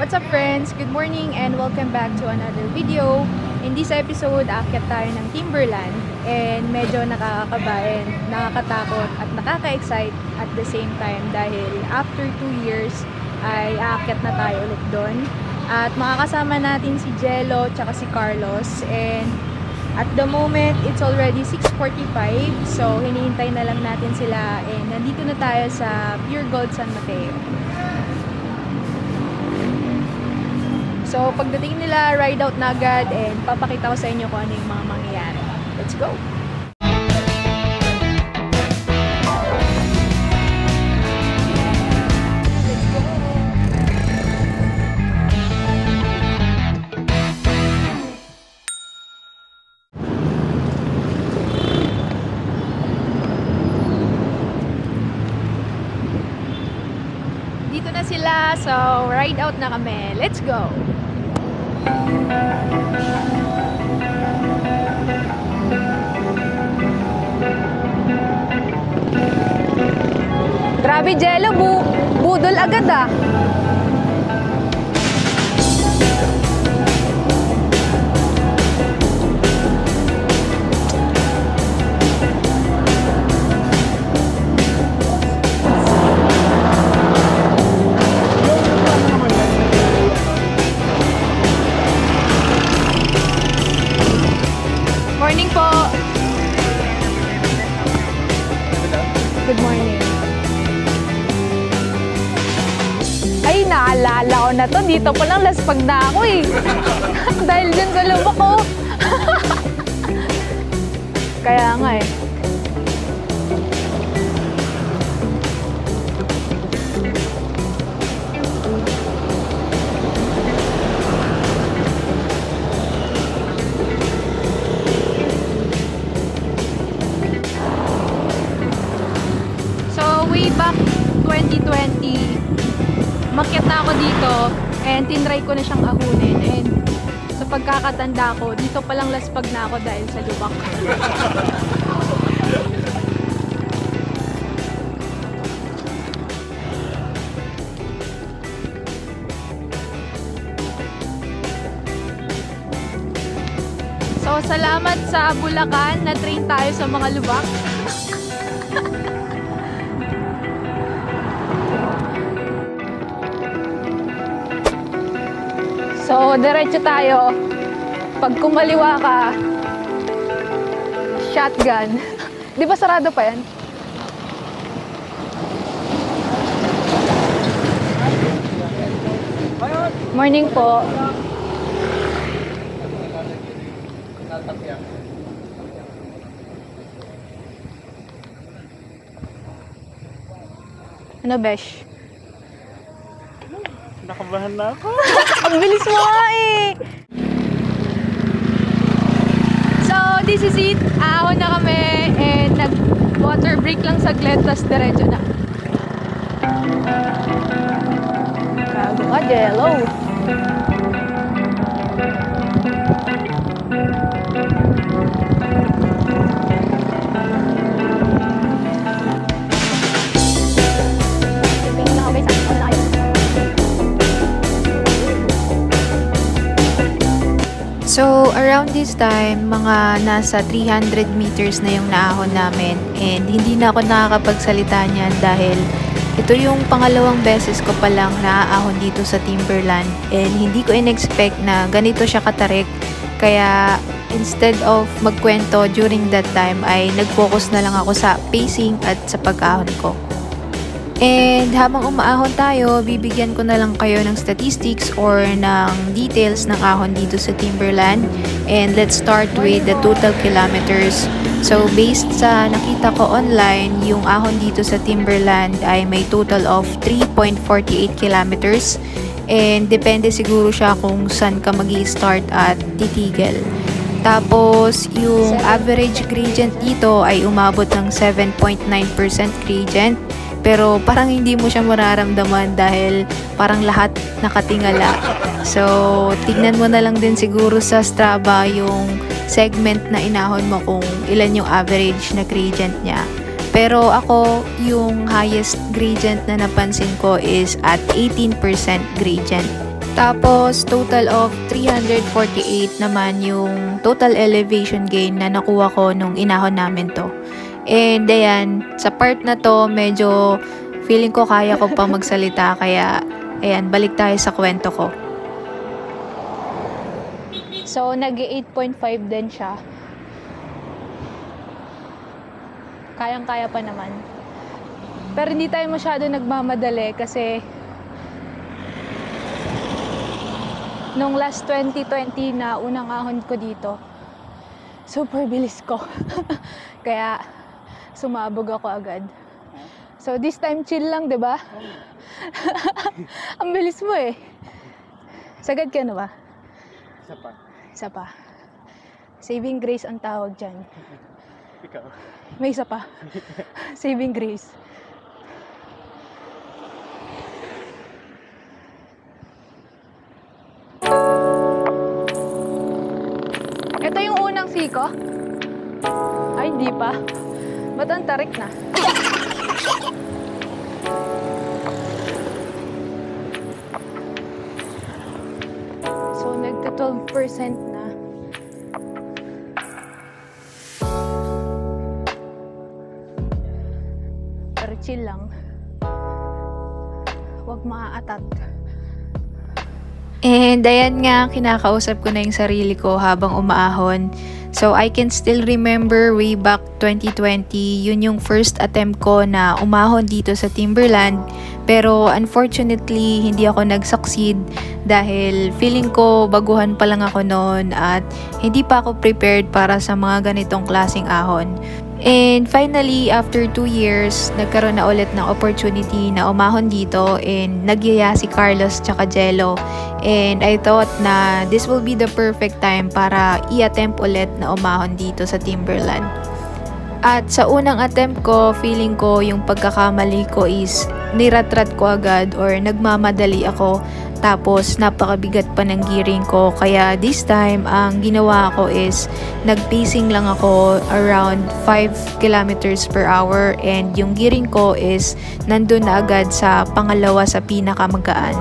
What's up friends? Good morning and welcome back to another video. In this episode, aakyat tayo ng Timberland and medyo nakakakabayan, nakakatakot at nakaka-excite at the same time dahil after 2 years ay aakyat na tayo ulit doon. At makakasama natin si Jello tsaka si Carlos, and at the moment it's already 6:45, so hinihintay na lang natin sila and nandito na tayo sa Pure Gold San Mateo. So, pagdating nila, ride out na agad and papakita ko sa inyo kung ano yung mga mangyayari. Let's go! Dito na sila, so ride out na kami. Let's go! Grabe, Jello, budol agad ah. Morning po. Good morning. Ay, naalala ko na to. Dito pa lang laspag na ako eh. Dahil dyan sa lubak ko. Kaya nga eh. Way back 2020, makyat na ako dito and tinry ko na siyang ahunin, and sa pagkakatanda ko, dito palang laspag na ako dahil sa lubak. So, salamat sa Bulacan, na-train tayo sa mga lubak. So, diretso tayo. Pag kumaliwa ka, shotgun. Di ba sarado pa yan? Morning po. Ano, Besh? Nakabahan na ako. Ang bilis mo nga eh! So, this is it. Ahon na kami and nag-water break lang saglit, tas diretso na. Grabe ka, Jello! So, around this time, mga nasa 300 meters na yung naahon namin, and hindi na ako nakakapagsalita niyan dahil ito yung pangalawang beses ko palang naaahon dito sa Timberland, and hindi ko in-expect na ganito siya katarik. Kaya instead of magkwento during that time ay nag-focus na lang ako sa pacing at sa pag-ahon ko. And habang umaahon tayo, bibigyan ko na lang kayo ng statistics or ng details ng ahon dito sa Timberland. And let's start with the total kilometers. So based sa nakita ko online, yung ahon dito sa Timberland ay may total of 3.48 kilometers. And depende siguro siya kung saan ka magi-start at titigil. Tapos, yung average gradient dito ay umabot ng 7.9% gradient. Pero parang hindi mo siya mararamdaman dahil parang lahat nakatingala. So, tignan mo na lang din siguro sa Strava yung segment na inahon mo kung ilan yung average na gradient niya. Pero ako, yung highest gradient na napansin ko is at 18% gradient. Tapos, total of 348 naman yung total elevation gain na nakuha ko nung inahon namin to. And ayan, sa part na to, medyo feeling ko kaya ko pa magsalita. Kaya, ayan, balik tayo sa kwento ko. So, nag-8.5 din siya. Kayang-kaya pa naman. Pero hindi tayo masyado nagmamadali kasi nung last 2020 na unang ahon ko dito, super bilis ko. Kaya sumabog ako agad. So this time chill lang, 'di ba? Ang bilis mo eh. Sagad ka na ba? Isa pa. Isa pa. Saving grace ang tawag dyan. Ikaw. May isa pa. Saving grace. Ito yung unang siko? Ay, di pa. Ba't ang tarik na? So, nagta-12% na. Pero chill lang. Huwag maaatat. And ayan nga, kinakausap ko na yung sarili ko habang umaahon. So, I can still remember way back 2020, yun yung first attempt ko na umahon dito sa Timberland. Pero unfortunately, hindi ako nag-succeed dahil feeling ko baguhan pa lang ako noon at hindi pa ako prepared para sa mga ganitong klaseng ahon. And finally, after 2 years, nagkaroon na ulit ng opportunity na umahon dito and nagyaya si Carlos tsaka Jello. And I thought na this will be the perfect time para i-attempt ulit na umahon dito sa Timberland. At sa unang attempt ko, feeling ko yung pagkakamali ko is niratrat ko agad or nagmamadali ako. Tapos napakabigat pa ng gearing ko, kaya this time ang ginawa ko is nag-pacing lang ako around 5 kilometers per hour and yung gearing ko is nandun na agad sa pangalawa sa pinakamagaan.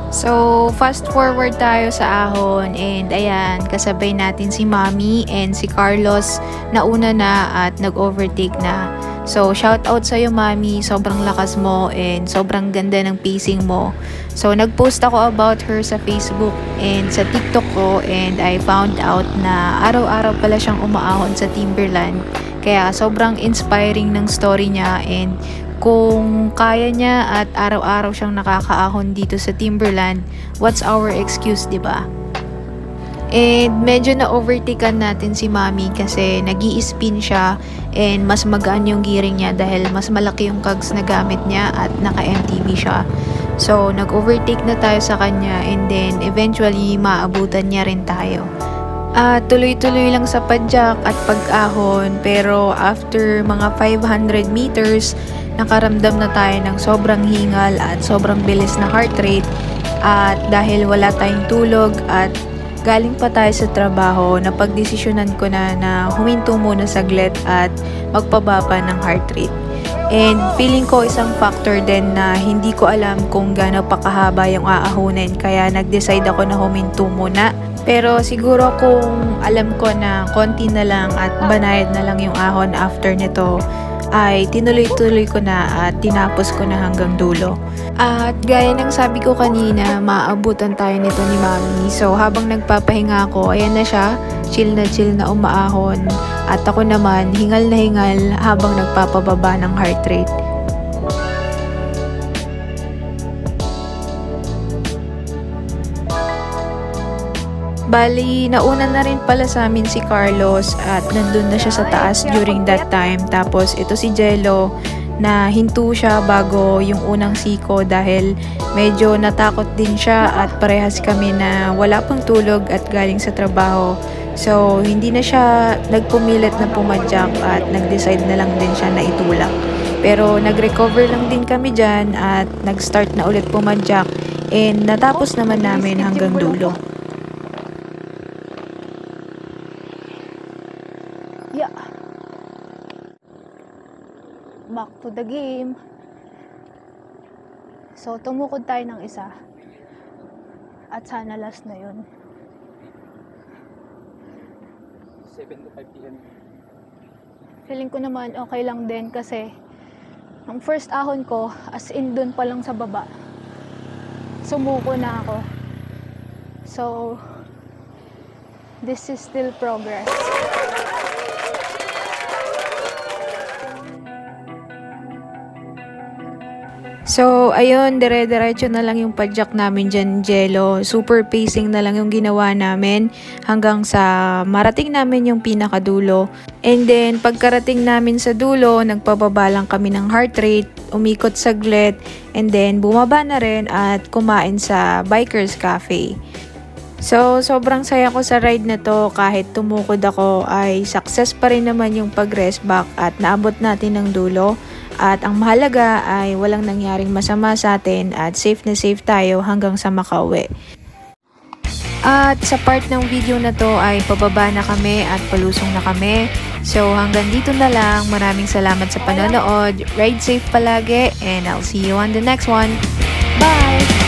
So, fast forward tayo sa ahon and ayan, kasabay natin si Mami and si Carlos na una na at nag-overtake na. So, shout out sa'yo Mami, sobrang lakas mo and sobrang ganda ng pacing mo. So, nag-post ako about her sa Facebook and sa TikTok ko and I found out na araw-araw pala siyang umaahon sa Timberland. Kaya sobrang inspiring ng story niya and kung kaya niya at araw-araw siyang nakakaahon dito sa Timberland, what's our excuse, 'di ba? And medyo na-overtaken natin si Mami kasi nag-i-spin siya and mas magaan yung gearing niya dahil mas malaki yung cogs na gamit niya at naka-MTB siya. So, nag-overtake na tayo sa kanya and then eventually maabutan niya rin tayo. Tuloy-tuloy lang sa padjak at pag-ahon pero after mga 500 meters, nakaramdam na tayo ng sobrang hingal at sobrang bilis na heart rate at dahil wala tayong tulog at galing pa tayo sa trabaho, napagdesisyonan ko na huminto muna saglit at magpababa ng heart rate. And feeling ko isang factor din na hindi ko alam kung gaano pa kahaba yung aahunin kaya nag-decide ako na huminto muna. Pero siguro kung alam ko na konti na lang at banayad na lang yung ahon after nito, ay tinuloy-tuloy ko na at tinapos ko na hanggang dulo. At gaya ng sabi ko kanina, maabutan tayo nito ni Mami. So habang nagpapahinga ako, ayan na siya, chill na umaahon. At ako naman, hingal na hingal habang nagpapababa ng heart rate. Bali, nauna na rin pala sa amin si Carlos at nandun na siya sa taas during that time. Tapos ito si Jello na hinto siya bago yung unang siko dahil medyo natakot din siya at parehas kami na wala pang tulog at galing sa trabaho. So, hindi na siya nagpumilit na pumadyak at nag-decide na lang din siya na itulak. Pero nag-recover lang din kami dyan at nag-start na ulit pumadyak and natapos naman namin hanggang dulo. Yeah. Back to the game. So, tumukod tayo ng isa. At sana last na yun. 7 to 5 p.m. Feeling ko naman okay lang din kasi ang first ahon ko, as in dun pa lang sa baba, sumuko na ako. So, this is still progress. So, ayun, dire-diretso na lang yung padjak namin dyan, Jello. Super pacing na lang yung ginawa namin hanggang sa marating namin yung pinakadulo. And then, pagkarating namin sa dulo, nagpababa lang kami ng heart rate, umikot saglit, and then bumaba na rin at kumain sa Bikers Cafe. So, sobrang saya ko sa ride na to. Kahit tumukod ako ay success pa rin naman yung pag-rest back at naabot natin ng dulo. At ang mahalaga ay walang nangyaring masama sa atin at safe na safe tayo hanggang sa makauwi. At sa part ng video na to ay pababa na kami at palusong na kami. So hanggang dito na lang. Maraming salamat sa panonood. Ride safe palagi and I'll see you on the next one. Bye!